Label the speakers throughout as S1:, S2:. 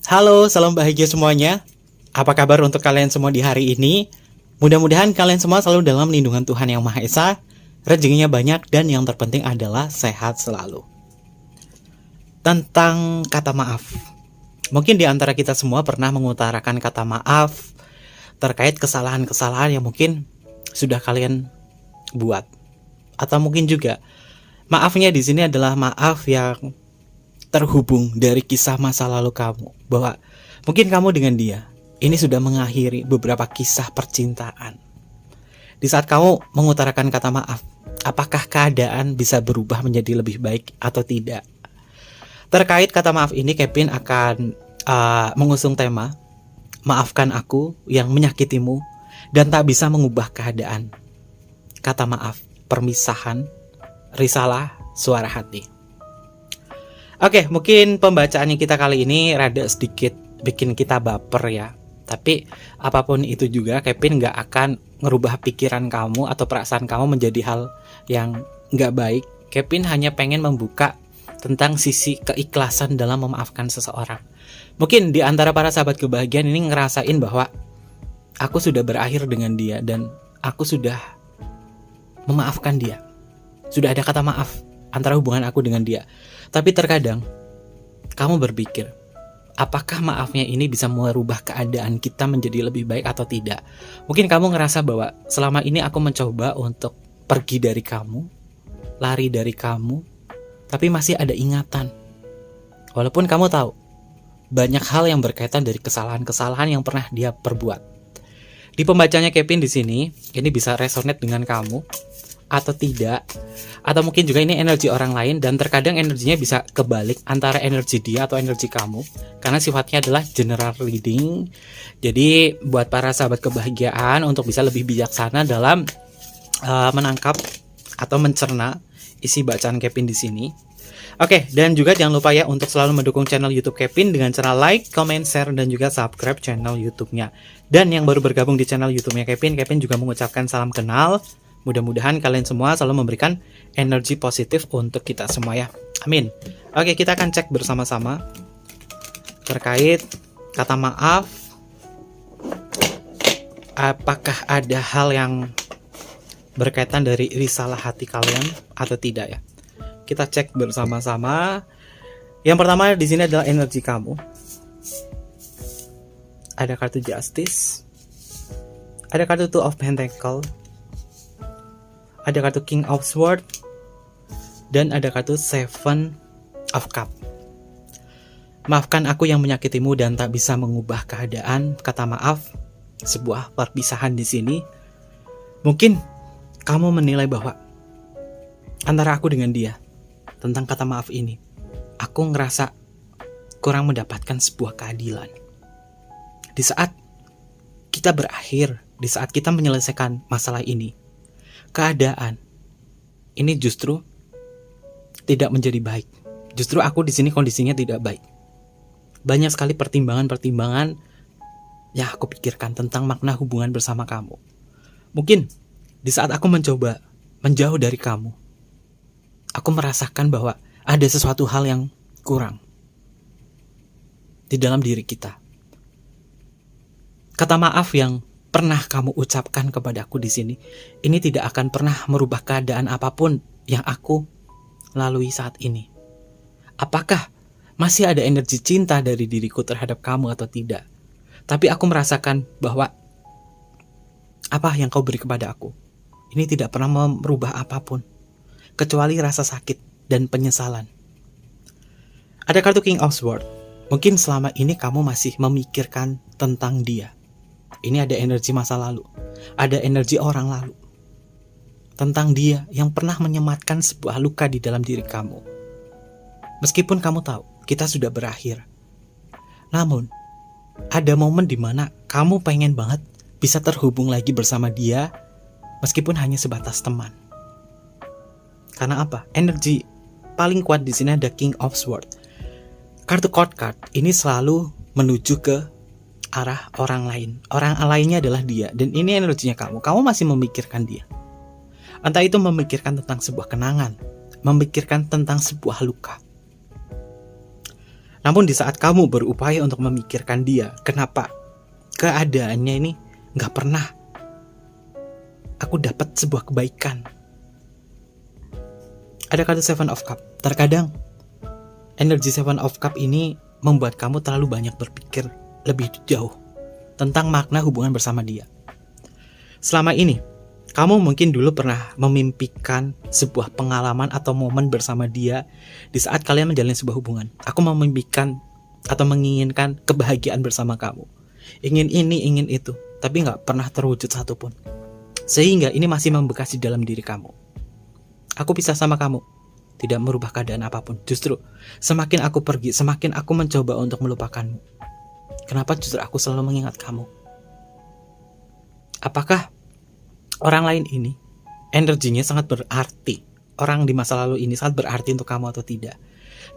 S1: Halo, salam bahagia semuanya. Apa kabar untuk kalian semua di hari ini? Mudah-mudahan kalian semua selalu dalam lindungan Tuhan Yang Maha Esa, rezekinya banyak, dan yang terpenting adalah sehat selalu. Tentang kata maaf. Mungkin di antara kita semua pernah mengutarakan kata maaf terkait kesalahan-kesalahan yang mungkin sudah kalian buat. Atau mungkin juga maafnya di sini adalah maaf yang terhubung dari kisah masa lalu kamu, bahwa mungkin kamu dengan dia ini sudah mengakhiri beberapa kisah percintaan. Di saat kamu mengutarakan kata maaf, apakah keadaan bisa berubah menjadi lebih baik atau tidak? Terkait kata maaf ini, Kevin akan mengusung tema maafkan aku yang menyakitimu dan tak bisa mengubah keadaan. Kata maaf, permisahan, risalah, suara hati. Oke, mungkin pembacaannya kita kali ini rada sedikit bikin kita baper ya. Tapi apapun itu juga, Kevin gak akan ngerubah pikiran kamu atau perasaan kamu menjadi hal yang gak baik. Kevin hanya pengen membuka tentang sisi keikhlasan dalam memaafkan seseorang. Mungkin di antara para sahabat kebahagiaan ini ngerasain bahwa aku sudah berakhir dengan dia dan aku sudah memaafkan dia. Sudah ada kata maaf antara hubungan aku dengan dia. Tapi terkadang kamu berpikir, apakah maafnya ini bisa merubah keadaan kita menjadi lebih baik atau tidak? Mungkin kamu ngerasa bahwa selama ini aku mencoba untuk pergi dari kamu, lari dari kamu, tapi masih ada ingatan. Walaupun kamu tahu banyak hal yang berkaitan dari kesalahan-kesalahan yang pernah dia perbuat. Di pembacanya Kevin di sini, ini bisa resonate dengan kamu atau tidak, atau mungkin juga ini energi orang lain, dan terkadang energinya bisa kebalik antara energi dia atau energi kamu, karena sifatnya adalah general reading. Jadi buat para sahabat kebahagiaan untuk bisa lebih bijaksana dalam menangkap atau mencerna isi bacaan Kevin di sini. Oke, dan juga jangan lupa ya untuk selalu mendukung channel YouTube Kevin dengan cara like, comment, share, dan juga subscribe channel YouTube-nya. Dan yang baru bergabung di channel YouTube-nya Kevin juga mengucapkan salam kenal. Mudah-mudahan kalian semua selalu memberikan energi positif untuk kita semua ya. Amin. Oke, kita akan cek bersama-sama terkait kata maaf. Apakah ada hal yang berkaitan dari risalah hati kalian atau tidak ya? Kita cek bersama-sama. Yang pertama di sini adalah energi kamu. Ada kartu Justice. Ada kartu Two of Pentacles. Ada kartu King of Swords, dan ada kartu Seven of Cups. Maafkan aku yang menyakitimu dan tak bisa mengubah keadaan. Kata maaf, sebuah perpisahan di sini. Mungkin kamu menilai bahwa antara aku dengan dia, tentang kata maaf ini, aku ngerasa kurang mendapatkan sebuah keadilan. Di saat kita berakhir, di saat kita menyelesaikan masalah ini, keadaan ini justru tidak menjadi baik. Justru aku di sini kondisinya tidak baik. Banyak sekali pertimbangan-pertimbangan yang aku pikirkan tentang makna hubungan bersama kamu. Mungkin di saat aku mencoba menjauh dari kamu, aku merasakan bahwa ada sesuatu hal yang kurang di dalam diri kita. Kata maaf yang pernah kamu ucapkan kepadaku di sini, ini tidak akan pernah merubah keadaan apapun yang aku lalui saat ini. Apakah masih ada energi cinta dari diriku terhadap kamu atau tidak? Tapi aku merasakan bahwa apa yang kau beri kepada aku, ini tidak pernah merubah apapun, kecuali rasa sakit dan penyesalan. Ada kartu King of Swords. Mungkin selama ini kamu masih memikirkan tentang dia. Ini ada energi masa lalu, ada energi orang lalu, tentang dia yang pernah menyematkan sebuah luka di dalam diri kamu. Meskipun kamu tahu kita sudah berakhir, namun ada momen di mana kamu pengen banget bisa terhubung lagi bersama dia, meskipun hanya sebatas teman. Karena apa? Energi paling kuat di sini ada King of Swords. Kartu Court card ini selalu menuju ke arah orang lain. Orang lainnya adalah dia, dan ini energinya kamu. Kamu masih memikirkan dia. Entah itu memikirkan tentang sebuah kenangan, memikirkan tentang sebuah luka. Namun di saat kamu berupaya untuk memikirkan dia, kenapa keadaannya ini gak pernah aku dapat sebuah kebaikan. Ada kata Seven of Cup. Terkadang energi Seven of Cup ini membuat kamu terlalu banyak berpikir lebih jauh tentang makna hubungan bersama dia. Selama ini, kamu mungkin dulu pernah memimpikan sebuah pengalaman atau momen bersama dia di saat kalian menjalin sebuah hubungan. Aku memimpikan atau menginginkan kebahagiaan bersama kamu. Ingin ini, ingin itu, tapi gak pernah terwujud satupun. Sehingga ini masih membekas di dalam diri kamu. Aku pisah sama kamu, tidak merubah keadaan apapun. Justru, semakin aku pergi, semakin aku mencoba untuk melupakanmu. Kenapa justru aku selalu mengingat kamu? Apakah orang lain ini energinya sangat berarti? Orang di masa lalu ini sangat berarti untuk kamu atau tidak?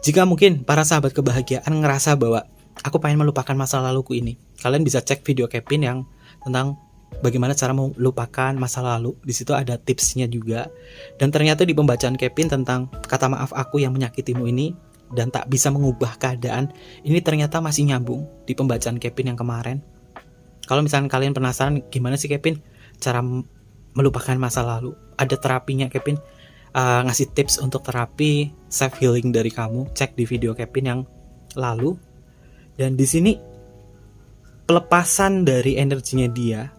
S1: Jika mungkin para sahabat kebahagiaan ngerasa bahwa aku pengen melupakan masa laluku ini, kalian bisa cek video Kevin yang tentang bagaimana cara melupakan masa lalu. Di situ ada tipsnya juga. Dan ternyata di pembacaan Kevin tentang kata maaf aku yang menyakitimu ini dan tak bisa mengubah keadaan, ini ternyata masih nyambung di pembacaan Kevin yang kemarin. Kalau misalnya kalian penasaran gimana sih Kevin cara melupakan masa lalu, ada terapinya Kevin, ngasih tips untuk terapi self healing dari kamu, cek di video Kevin yang lalu. Dan di sini pelepasan dari energinya dia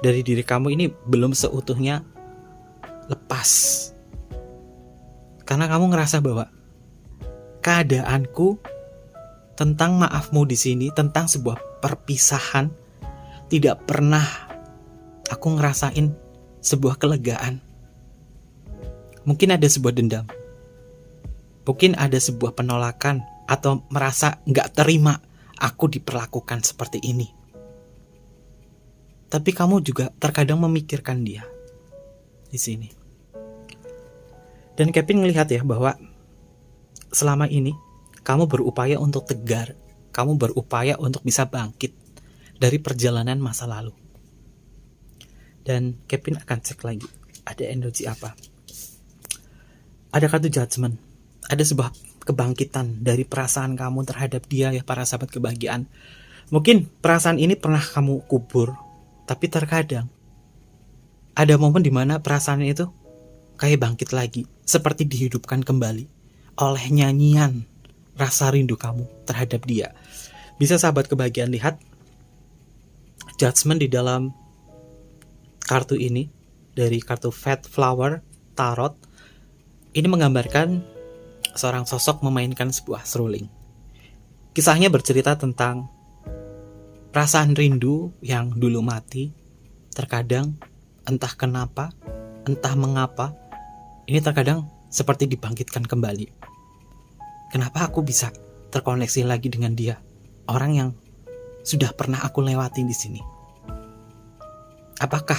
S1: dari diri kamu ini belum seutuhnya lepas, karena kamu ngerasa bahwa keadaanku tentang maafmu di sini, tentang sebuah perpisahan, tidak pernah aku ngerasain sebuah kelegaan. Mungkin ada sebuah dendam, mungkin ada sebuah penolakan, atau merasa gak terima aku diperlakukan seperti ini. Tapi kamu juga terkadang memikirkan dia di sini. Dan Kevin ngelihat ya bahwa selama ini kamu berupaya untuk tegar, kamu berupaya untuk bisa bangkit dari perjalanan masa lalu. Dan Kevin akan cek lagi ada energi apa. Ada kartu judgment, ada sebuah kebangkitan dari perasaan kamu terhadap dia ya para sahabat kebahagiaan. Mungkin perasaan ini pernah kamu kubur, tapi terkadang ada momen dimana perasaan itu kayak bangkit lagi, seperti dihidupkan kembali oleh nyanyian rasa rindu kamu terhadap dia. Bisa sahabat kebahagiaan lihat judgment di dalam kartu ini, dari kartu Fate Flower Tarot. Ini menggambarkan seorang sosok memainkan sebuah seruling. Kisahnya bercerita tentang perasaan rindu yang dulu mati. Terkadang entah kenapa, entah mengapa, ini terkadang seperti dibangkitkan kembali. Kenapa aku bisa terkoneksi lagi dengan dia, orang yang sudah pernah aku lewati di sini? Apakah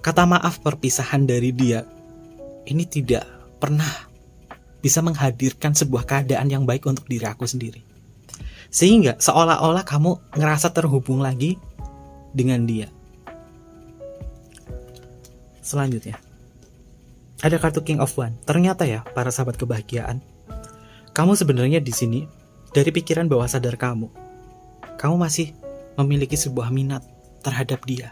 S1: kata maaf perpisahan dari dia ini tidak pernah bisa menghadirkan sebuah keadaan yang baik untuk diri aku sendiri, sehingga seolah-olah kamu ngerasa terhubung lagi dengan dia? Selanjutnya ada kartu King of Wands. Ternyata ya para sahabat kebahagiaan, kamu sebenarnya di sini dari pikiran bawah sadar kamu masih memiliki sebuah minat terhadap dia.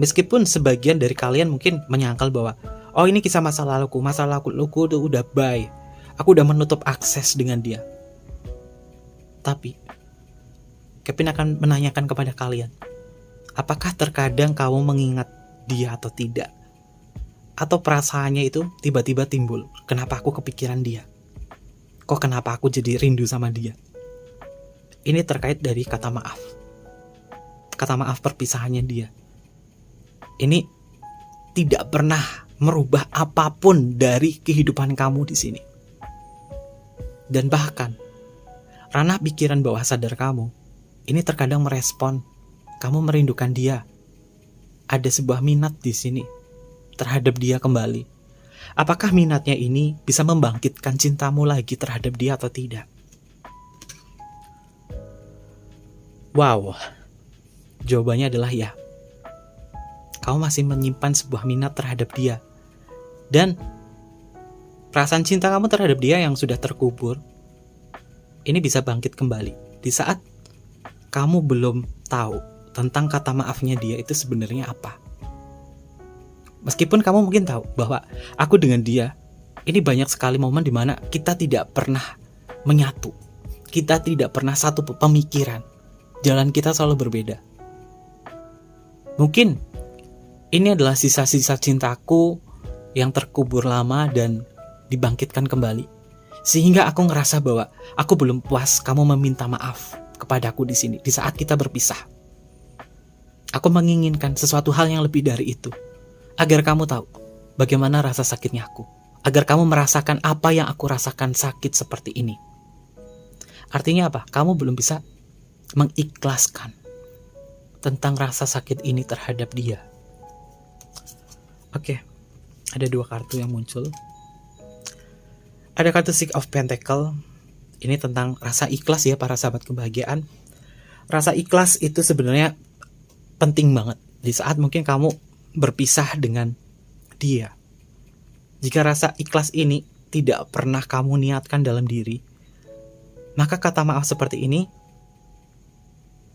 S1: Meskipun sebagian dari kalian mungkin menyangkal bahwa oh ini kisah masa laluku tuh udah bye, aku udah menutup akses dengan dia. Tapi Kevin akan menanyakan kepada kalian, apakah terkadang kamu mengingat dia atau tidak? Atau perasaannya itu tiba-tiba timbul, kenapa aku kepikiran dia? Kok kenapa aku jadi rindu sama dia? Ini terkait dari kata maaf. Kata maaf perpisahannya dia ini tidak pernah merubah apapun dari kehidupan kamu di sini. Dan bahkan ranah pikiran bawah sadar kamu ini terkadang merespon kamu merindukan dia. Ada sebuah minat di sini terhadap dia kembali. Apakah minatnya ini bisa membangkitkan cintamu lagi terhadap dia atau tidak? Wow, jawabannya adalah ya. Kamu masih menyimpan sebuah minat terhadap dia. Dan perasaan cinta kamu terhadap dia yang sudah terkubur ini bisa bangkit kembali di saat kamu belum tahu tentang kata maafnya dia itu sebenarnya apa. Meskipun kamu mungkin tahu bahwa aku dengan dia, ini banyak sekali momen di mana kita tidak pernah menyatu. Kita tidak pernah satu pemikiran. Jalan kita selalu berbeda. Mungkin ini adalah sisa-sisa cintaku yang terkubur lama dan dibangkitkan kembali. Sehingga aku ngerasa bahwa aku belum puas kamu meminta maaf kepadaku di sini di saat kita berpisah. Aku menginginkan sesuatu hal yang lebih dari itu. Agar kamu tahu bagaimana rasa sakitnya aku. Agar kamu merasakan apa yang aku rasakan sakit seperti ini. Artinya apa? Kamu belum bisa mengikhlaskan tentang rasa sakit ini terhadap dia. Oke, ada 2 kartu yang muncul. Ada kartu Six of Pentacle. Ini tentang rasa ikhlas ya para sahabat kebahagiaan. Rasa ikhlas itu sebenarnya penting banget di saat mungkin kamu berpisah dengan dia. Jika rasa ikhlas ini tidak pernah kamu niatkan dalam diri, maka kata maaf seperti ini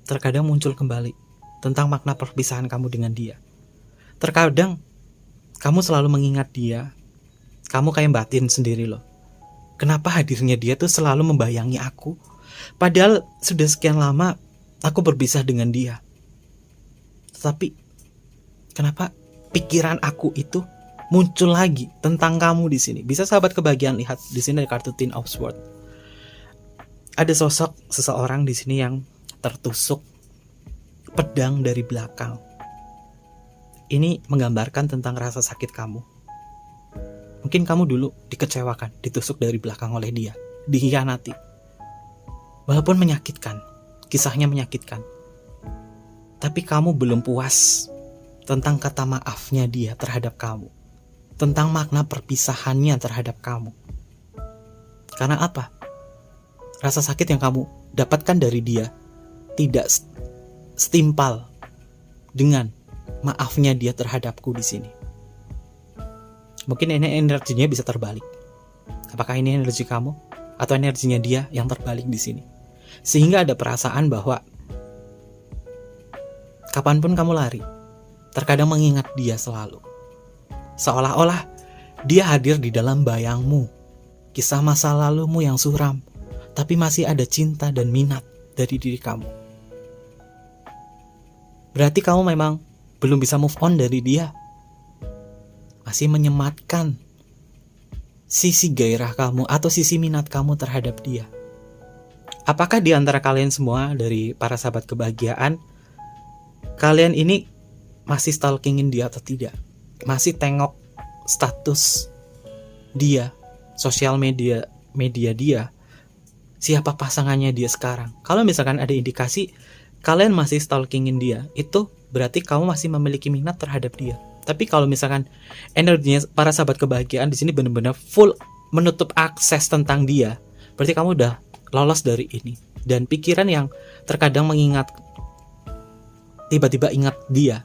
S1: terkadang muncul kembali tentang makna perpisahan kamu dengan dia. Terkadang kamu selalu mengingat dia, kamu kayak batin sendiri loh. Kenapa hadirnya dia tuh selalu membayangi aku? Padahal sudah sekian lama aku berpisah dengan dia. Tetapi kenapa pikiran aku itu muncul lagi tentang kamu di sini? Bisa sahabat kebahagiaan lihat di sini ada kartu Ten of Swords. Ada sosok seseorang di sini yang tertusuk pedang dari belakang. Ini menggambarkan tentang rasa sakit kamu. Mungkin kamu dulu dikecewakan, ditusuk dari belakang oleh dia, dikhianati. Walaupun menyakitkan, kisahnya menyakitkan. Tapi kamu belum puas tentang kata maafnya dia terhadap kamu. Tentang makna perpisahannya terhadap kamu. Karena apa? Rasa sakit yang kamu dapatkan dari dia tidak setimpal dengan maafnya dia terhadapku di sini. Mungkin ini energinya bisa terbalik. Apakah ini energi kamu atau energinya dia yang terbalik di sini? Sehingga ada perasaan bahwa kapanpun kamu lari, terkadang mengingat dia selalu. Seolah-olah dia hadir di dalam bayangmu. Kisah masa lalumu yang suram, tapi masih ada cinta dan minat dari diri kamu. Berarti kamu memang belum bisa move on dari dia. Masih menyematkan sisi gairah kamu atau sisi minat kamu terhadap dia. Apakah di antara kalian semua dari para sahabat kebahagiaan, kalian ini masih stalkingin dia atau tidak? Masih tengok status dia, sosial media dia, siapa pasangannya dia sekarang? Kalau misalkan ada indikasi kalian masih stalkingin dia, itu berarti kamu masih memiliki minat terhadap dia. Tapi kalau misalkan energinya para sahabat kebahagiaan di sini benar-benar full menutup akses tentang dia, berarti kamu udah lolos dari ini. Dan pikiran yang terkadang mengingat, tiba-tiba ingat dia,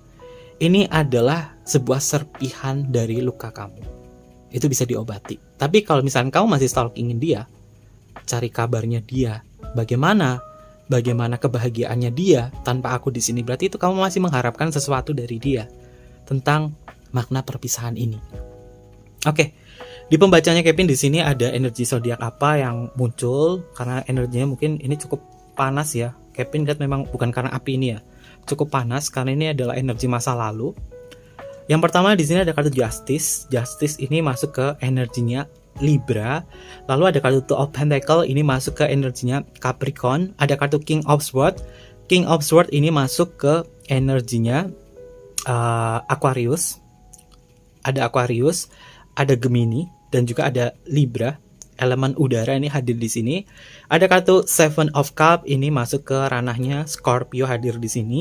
S1: ini adalah sebuah serpihan dari luka kamu. Itu bisa diobati. Tapi kalau misalkan kamu masih stalkingin dia, cari kabarnya dia, bagaimana kebahagiaannya dia tanpa aku di sini, berarti itu kamu masih mengharapkan sesuatu dari dia tentang makna perpisahan ini. Oke, di pembacanya Kevin di sini ada energi zodiak apa yang muncul, karena energinya mungkin ini cukup panas ya. Kevin lihat memang bukan karena api ini ya, cukup panas karena ini adalah energi masa lalu. Yang pertama di sini ada kartu Justice. Justice ini masuk ke energinya Libra. Lalu ada kartu Two of Pentacle, ini masuk ke energinya Capricorn. Ada kartu King of Swords. King of Swords ini masuk ke energinya Aquarius. Ada Aquarius, ada Gemini, dan juga ada Libra. Elemen udara ini hadir di sini. Ada kartu Seven of Cups, ini masuk ke ranahnya Scorpio, hadir di sini.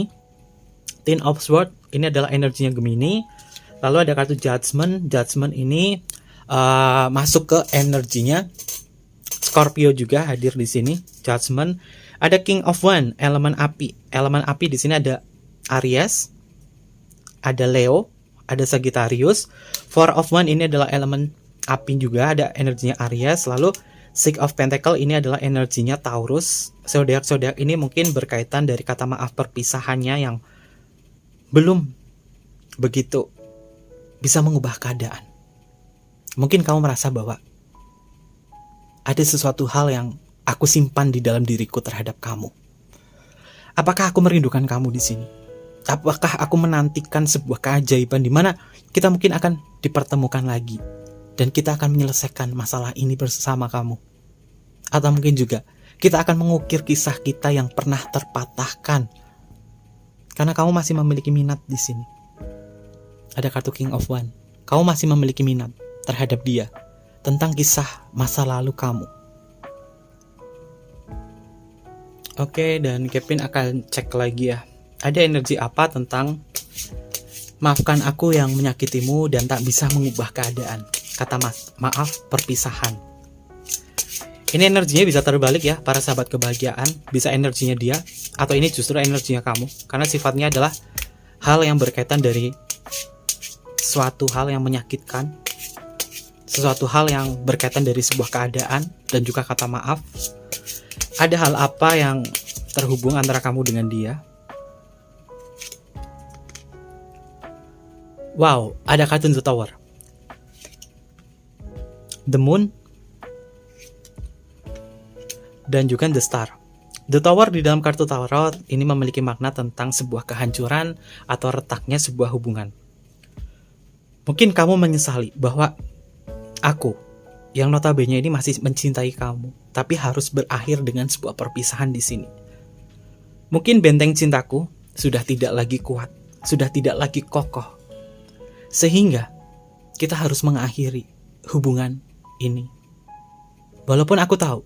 S1: Ten of Swords ini adalah energinya Gemini. Lalu ada kartu Judgment. Judgment ini masuk ke energinya Scorpio juga, hadir di sini. Judgment. Ada King of Wands, elemen api. Elemen api di sini ada Aries, ada Leo, ada Sagittarius. Four of Wands ini adalah elemen api juga, ada energinya Aries. Lalu Six of Pentacle ini adalah energinya Taurus. Zodiak-zodiak ini mungkin berkaitan dari kata maaf perpisahannya yang belum begitu bisa mengubah keadaan. Mungkin kamu merasa bahwa ada sesuatu hal yang aku simpan di dalam diriku terhadap kamu. Apakah aku merindukan kamu di sini? Apakah aku menantikan sebuah keajaiban di mana kita mungkin akan dipertemukan lagi dan kita akan menyelesaikan masalah ini bersama kamu? Atau mungkin juga kita akan mengukir kisah kita yang pernah terpatahkan karena kamu masih memiliki minat di sini. Ada kartu King of Wands. Kamu masih memiliki minat terhadap dia, tentang kisah masa lalu kamu. Oke, dan Kevin akan cek lagi ya. Ada energi apa tentang maafkan aku yang menyakitimu dan tak bisa mengubah keadaan. Kata maaf perpisahan. Ini energinya bisa terbalik ya, para sahabat kebahagiaan. Bisa energinya dia, atau ini justru energinya kamu. Karena sifatnya adalah hal yang berkaitan dari suatu hal yang menyakitkan, sesuatu hal yang berkaitan dari sebuah keadaan, dan juga kata maaf. Ada hal apa yang terhubung antara kamu dengan dia? Wow, ada kartu The Tower, The Moon, dan juga The Star. The Tower di dalam kartu Tarot ini memiliki makna tentang sebuah kehancuran atau retaknya sebuah hubungan. Mungkin kamu menyesali bahwa aku, yang notabene ini masih mencintai kamu, tapi harus berakhir dengan sebuah perpisahan di sini. Mungkin benteng cintaku sudah tidak lagi kuat, sudah tidak lagi kokoh, sehingga kita harus mengakhiri hubungan ini. Walaupun aku tahu,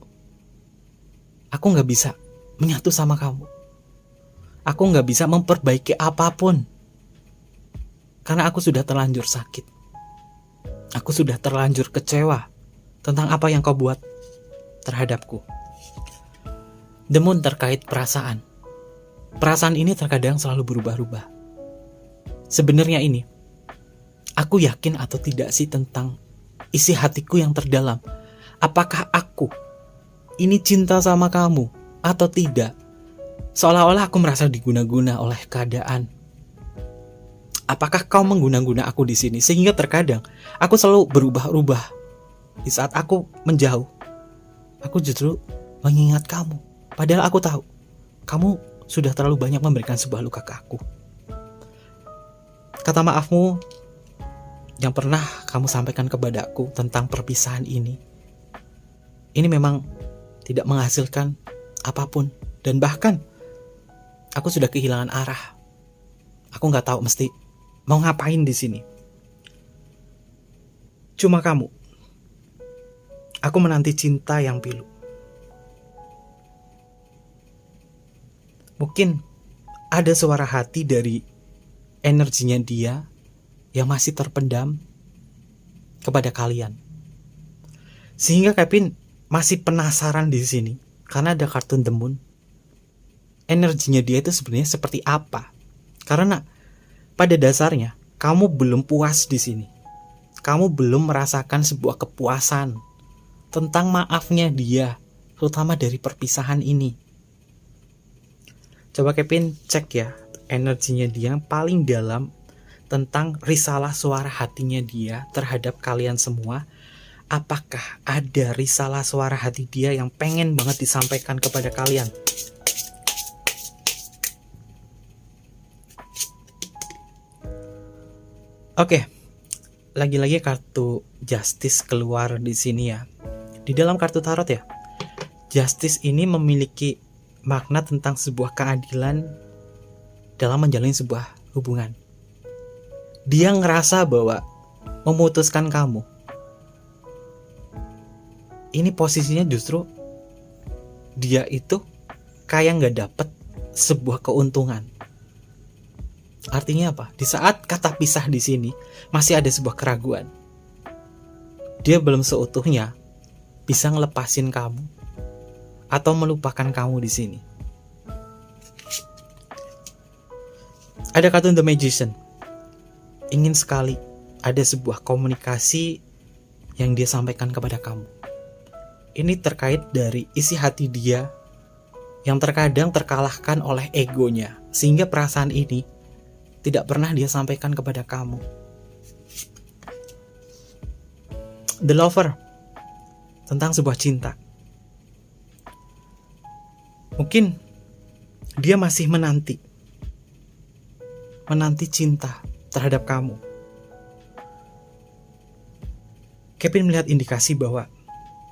S1: aku gak bisa menyatu sama kamu. Aku gak bisa memperbaiki apapun, karena aku sudah terlanjur sakit. Aku sudah terlanjur kecewa tentang apa yang kau buat terhadapku. The Moon terkait perasaan. Perasaan ini terkadang selalu berubah-ubah. Sebenarnya ini, aku yakin atau tidak sih tentang isi hatiku yang terdalam. Apakah aku ini cinta sama kamu atau tidak? Seolah-olah aku merasa diguna-guna oleh keadaan. Apakah kau mengguna-guna aku di sini sehingga terkadang aku selalu berubah-ubah? Di saat aku menjauh, aku justru mengingat kamu. Padahal aku tahu kamu sudah terlalu banyak memberikan sebuah luka ke aku. Kata maafmu yang pernah kamu sampaikan kepadaku tentang perpisahan ini memang tidak menghasilkan apapun. Dan bahkan aku sudah kehilangan arah. Aku gak tahu mesti mau ngapain di sini. Cuma kamu. Aku menanti cinta yang pilu. Mungkin ada suara hati dari energinya dia yang masih terpendam kepada kalian. Sehingga Kevin masih penasaran di sini karena ada kartu The Moon. Energinya dia itu sebenarnya seperti apa? Karena pada dasarnya kamu belum puas di sini. Kamu belum merasakan sebuah kepuasan tentang maafnya dia, terutama dari perpisahan ini. Coba Kevin cek ya energinya dia yang paling dalam tentang risalah suara hatinya dia terhadap kalian semua. Apakah ada risalah suara hati dia yang pengen banget disampaikan kepada kalian? Oke, lagi-lagi kartu Justice keluar di sini ya. Di dalam kartu tarot ya, Justice ini memiliki makna tentang sebuah keadilan dalam menjalin sebuah hubungan. Dia ngerasa bahwa memutuskan kamu, ini posisinya justru dia itu kayak gak dapet sebuah keuntungan. Artinya apa? Di saat kata pisah di sini masih ada sebuah keraguan. Dia belum seutuhnya bisa ngelepasin kamu atau melupakan kamu di sini. Ada kartu The Magician. Ingin sekali ada sebuah komunikasi yang dia sampaikan kepada kamu. Ini terkait dari isi hati dia yang terkadang terkalahkan oleh egonya, sehingga perasaan ini tidak pernah dia sampaikan kepada kamu. The Lover, tentang sebuah cinta. Mungkin dia masih menanti cinta terhadap kamu. Kevin melihat indikasi bahwa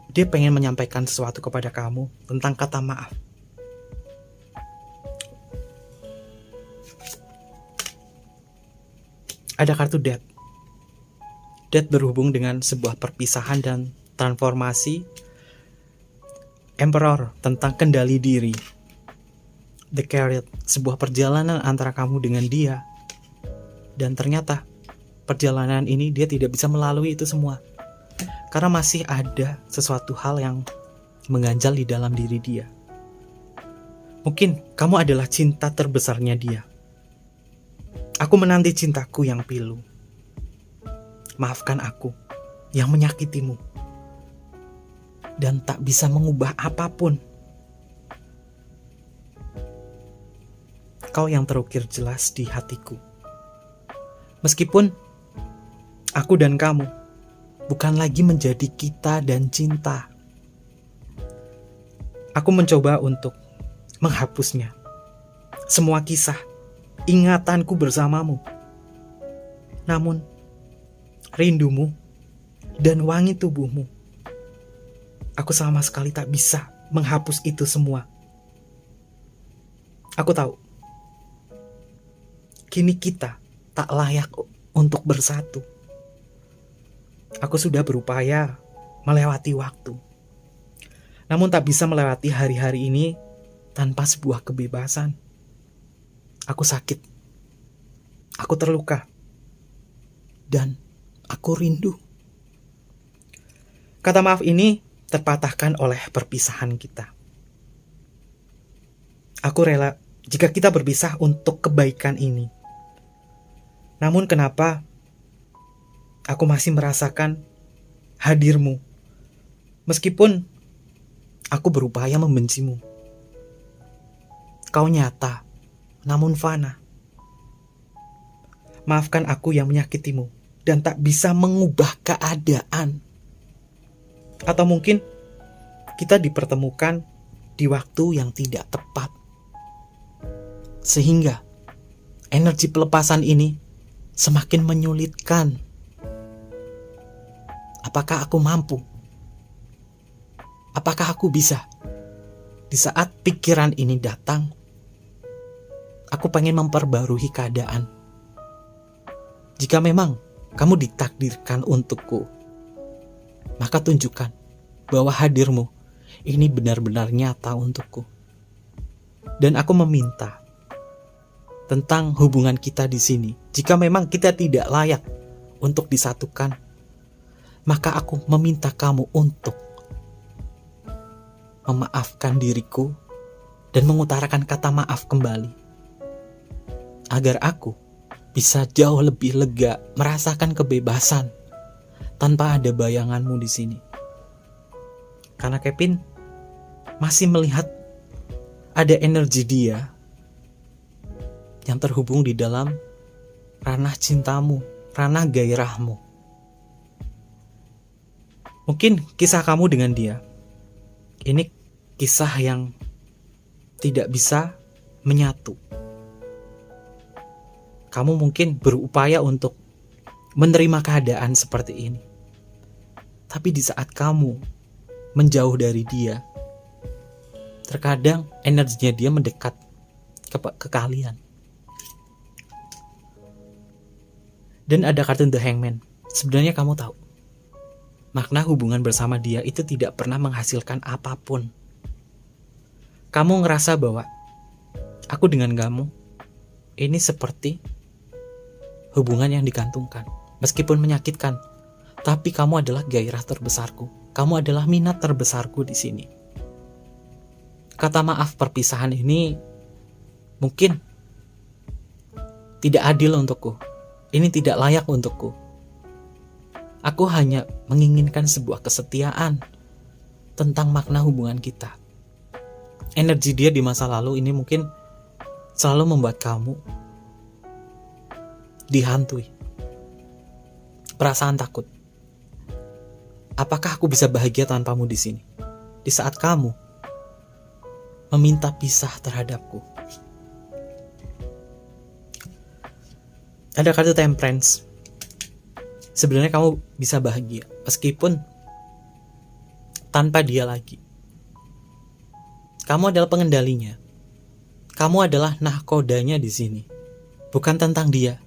S1: dia pengen menyampaikan sesuatu kepada kamu tentang kata maaf. Ada kartu Death. Death berhubung dengan sebuah perpisahan dan transformasi. Emperor, tentang kendali diri. The Chariot, sebuah perjalanan antara kamu dengan dia. Dan ternyata perjalanan ini dia tidak bisa melalui itu semua, karena masih ada sesuatu hal yang mengganjal di dalam diri dia. Mungkin kamu adalah cinta terbesarnya dia. Aku menanti cintaku yang pilu. Maafkan aku yang menyakitimu dan tak bisa mengubah apapun. Kau yang terukir jelas di hatiku. Meskipun aku dan kamu bukan lagi menjadi kita dan cinta. Aku mencoba untuk menghapusnya. Semua kisah, ingatanku bersamamu. Namun, rindumu dan wangi tubuhmu, aku sama sekali tak bisa menghapus itu semua. Aku tahu, kini kita tak layak untuk bersatu. Aku sudah berupaya melewati waktu, namun tak bisa melewati hari-hari ini tanpa sebuah kebebasan. Aku sakit, aku terluka, dan aku rindu. Kata maaf ini terpatahkan oleh perpisahan kita. Aku rela jika kita berpisah untuk kebaikan ini. Namun kenapa aku masih merasakan hadirmu, meskipun aku berupaya membencimu. Kau nyata, namun fana. Maafkan aku yang menyakitimu dan tak bisa mengubah keadaan. Atau mungkin kita dipertemukan di waktu yang tidak tepat, sehingga energi pelepasan ini semakin menyulitkan. Apakah aku mampu? Apakah aku bisa? Di saat pikiran ini datang, aku pengen memperbarui keadaan. Jika memang kamu ditakdirkan untukku, maka tunjukkan bahwa hadirmu ini benar-benar nyata untukku. Dan aku meminta tentang hubungan kita di sini. Jika memang kita tidak layak untuk disatukan, maka aku meminta kamu untuk memaafkan diriku dan mengutarakan kata maaf kembali, agar aku bisa jauh lebih lega merasakan kebebasan tanpa ada bayanganmu di sini. Karena Kevin masih melihat ada energi dia yang terhubung di dalam ranah cintamu, ranah gairahmu. Mungkin kisah kamu dengan dia ini kisah yang tidak bisa menyatu. Kamu mungkin berupaya untuk menerima keadaan seperti ini. Tapi di saat kamu menjauh dari dia, terkadang energinya dia mendekat ke kalian. Dan ada kartu The Hangman. Sebenarnya kamu tahu, makna hubungan bersama dia itu tidak pernah menghasilkan apapun. Kamu ngerasa bahwa aku dengan kamu ini seperti hubungan yang digantungkan. Meskipun menyakitkan, tapi kamu adalah gairah terbesarku. Kamu adalah minat terbesarku di sini. Kata maaf perpisahan ini mungkin tidak adil untukku. Ini tidak layak untukku. Aku hanya menginginkan sebuah kesetiaan, tentang makna hubungan kita. Energi dia di masa lalu ini mungkin selalu membuat kamu dihantui perasaan takut. Apakah aku bisa bahagia tanpamu di sini? Di saat kamu meminta pisah terhadapku. Ada kartu Temperance. Sebenarnya kamu bisa bahagia meskipun tanpa dia lagi. Kamu adalah pengendalinya. Kamu adalah nahkodanya di sini. Bukan tentang dia.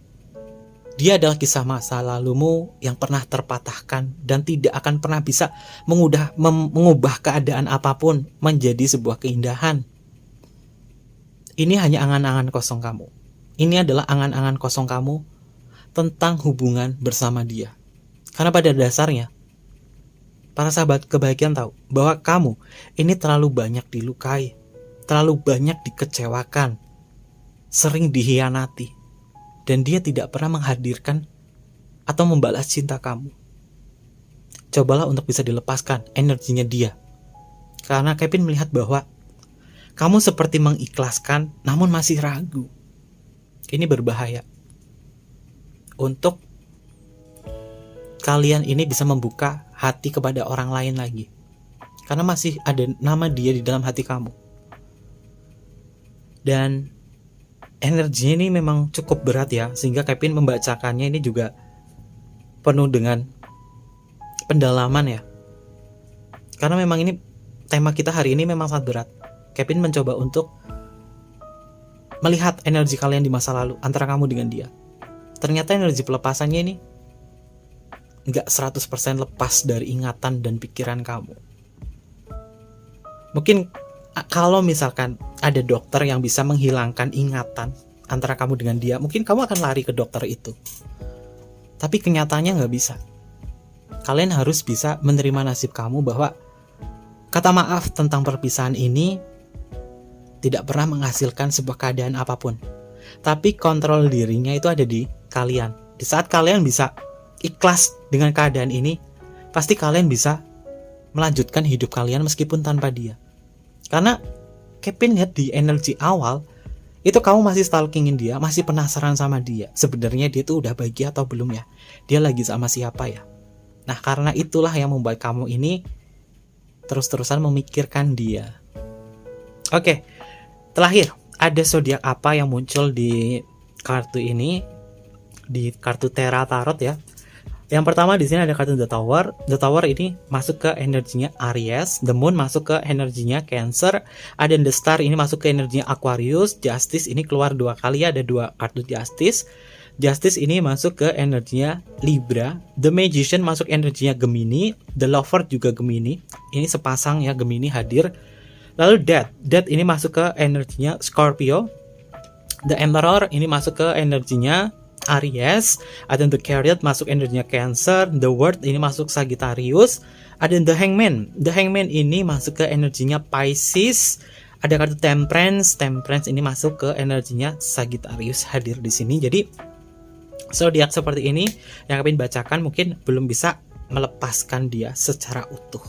S1: Dia adalah kisah masa lalumu yang pernah terpatahkan dan tidak akan pernah bisa mengubah keadaan apapun menjadi sebuah keindahan. Ini hanya angan-angan kosong kamu. Ini adalah angan-angan kosong kamu tentang hubungan bersama dia. Karena pada dasarnya, para sahabat kebahagiaan tahu bahwa kamu ini terlalu banyak dilukai, terlalu banyak dikecewakan, sering dihianati, dan dia tidak pernah menghadirkan atau membalas cinta kamu. Cobalah untuk bisa dilepaskan energinya dia. Karena Kevin melihat bahwa kamu seperti mengikhlaskan namun masih ragu. Ini berbahaya. Untuk kalian ini bisa membuka hati kepada orang lain lagi. Karena masih ada nama dia di dalam hati kamu. Dan energi ini memang cukup berat ya. Sehingga Kevin membacakannya ini juga penuh dengan pendalaman ya. Karena memang ini tema kita hari ini memang sangat berat. Kevin mencoba untuk melihat energi kalian di masa lalu antara kamu dengan dia. Ternyata energi pelepasannya ini nggak 100% lepas dari ingatan dan pikiran kamu. Mungkin kalau misalkan ada dokter yang bisa menghilangkan ingatan antara kamu dengan dia, mungkin kamu akan lari ke dokter itu. Tapi kenyataannya nggak bisa. Kalian harus bisa menerima nasib kamu bahwa kata maaf tentang perpisahan ini tidak pernah menghasilkan sebuah keadaan apapun. Tapi kontrol dirinya itu ada di kalian. Di saat kalian bisa ikhlas dengan keadaan ini, pasti kalian bisa melanjutkan hidup kalian meskipun tanpa dia. Karena Kevin lihat di energi awal, itu kamu masih stalkingin dia, masih penasaran sama dia. Sebenarnya dia tuh udah bahagia atau belum ya? Dia lagi sama siapa ya? Nah, karena itulah yang membuat kamu ini terus-terusan memikirkan dia. Oke, terakhir, ada zodiak apa yang muncul di kartu ini? Di kartu Terra Tarot ya. Yang pertama di sini ada kartu The Tower. The Tower ini masuk ke energinya Aries, The Moon masuk ke energinya Cancer, ada The Star ini masuk ke energinya Aquarius, Justice ini keluar 2 kali, ada 2 kartu Justice. Justice ini masuk ke energinya Libra, The Magician masuk energinya Gemini, The Lover juga Gemini. Ini sepasang ya, Gemini hadir. Lalu Death ini masuk ke energinya Scorpio. The Emperor ini masuk ke energinya Aries, ada The Chariot masuk energinya Cancer, The World ini masuk Sagittarius, ada The Hangman. The Hangman ini masuk ke energinya Pisces, ada kartu Temperance ini masuk ke energinya Sagittarius hadir di sini. Jadi zodiak seperti ini yang Kevin bacakan mungkin belum bisa melepaskan dia secara utuh.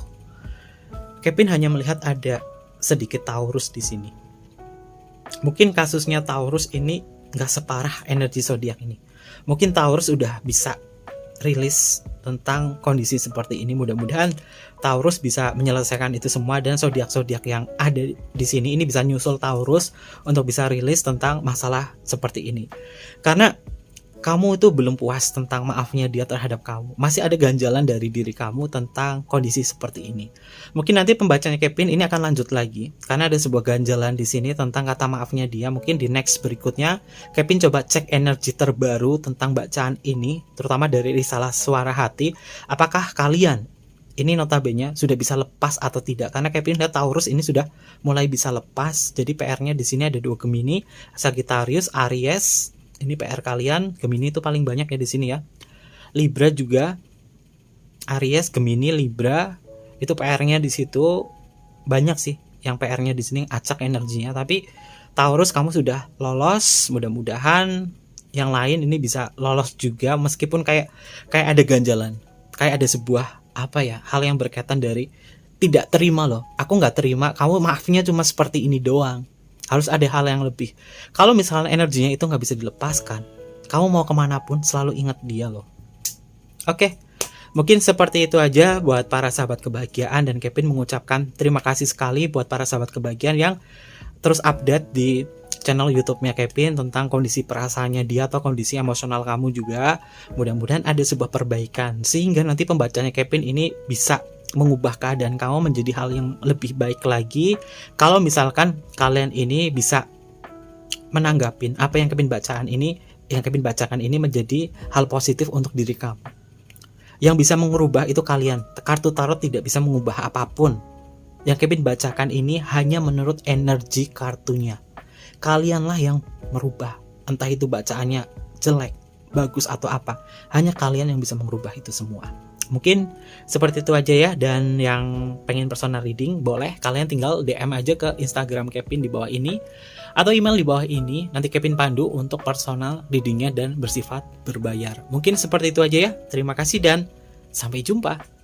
S1: Kevin hanya melihat ada sedikit Taurus di sini. Mungkin kasusnya Taurus ini nggak separah energi zodiak ini. Mungkin Taurus udah bisa rilis tentang kondisi seperti ini. Mudah-mudahan Taurus bisa menyelesaikan itu semua dan zodiak-zodiak yang ada di sini ini bisa nyusul Taurus untuk bisa rilis tentang masalah seperti ini. Karena kamu itu belum puas tentang maafnya dia terhadap kamu. Masih ada ganjalan dari diri kamu tentang kondisi seperti ini. Mungkin nanti pembacanya Kevin ini akan lanjut lagi. Karena ada sebuah ganjalan di sini tentang kata maafnya dia. Mungkin di next berikutnya, Kevin coba cek energi terbaru tentang bacaan ini. Terutama dari risalah suara hati. Apakah kalian, ini notabene sudah bisa lepas atau tidak? Karena Kevin lihat Taurus ini sudah mulai bisa lepas. Jadi PR-nya di sini ada 2 Gemini, Sagittarius, Aries. Ini PR kalian, Gemini itu paling banyak ya di sini ya. Libra juga, Aries, Gemini, Libra, itu PR-nya di situ banyak sih. Yang PR-nya di sini acak energinya. Tapi Taurus kamu sudah lolos, mudah-mudahan yang lain ini bisa lolos juga meskipun kayak ada ganjalan, kayak ada sebuah hal yang berkaitan dari tidak terima loh. Aku nggak terima, kamu maafnya cuma seperti ini doang. Harus ada hal yang lebih. Kalau misalnya energinya itu nggak bisa dilepaskan, kamu mau kemanapun selalu ingat dia loh. Oke, mungkin seperti itu aja buat para sahabat kebahagiaan, dan Kevin mengucapkan terima kasih sekali buat para sahabat kebahagiaan yang terus update di channel YouTube-nya Kevin tentang kondisi perasaannya dia atau kondisi emosional kamu juga. Mudah-mudahan ada sebuah perbaikan sehingga nanti pembacanya Kevin ini bisa mengubah keadaan kamu menjadi hal yang lebih baik lagi. Kalau misalkan kalian ini bisa menanggapin apa yang Kevin bacakan ini menjadi hal positif untuk diri kamu. Yang bisa mengubah itu kalian. Kartu tarot tidak bisa mengubah apapun. Yang Kevin bacakan ini hanya menurut energi kartunya. Kalianlah yang merubah. Entah itu bacaannya jelek, bagus atau apa. Hanya kalian yang bisa merubah itu semua. Mungkin seperti itu aja ya. Dan yang pengen personal reading, boleh kalian tinggal DM aja ke Instagram Kevin di bawah ini, atau email di bawah ini. Nanti Kevin pandu untuk personal readingnya dan bersifat berbayar. Mungkin seperti itu aja ya. Terima kasih dan sampai jumpa.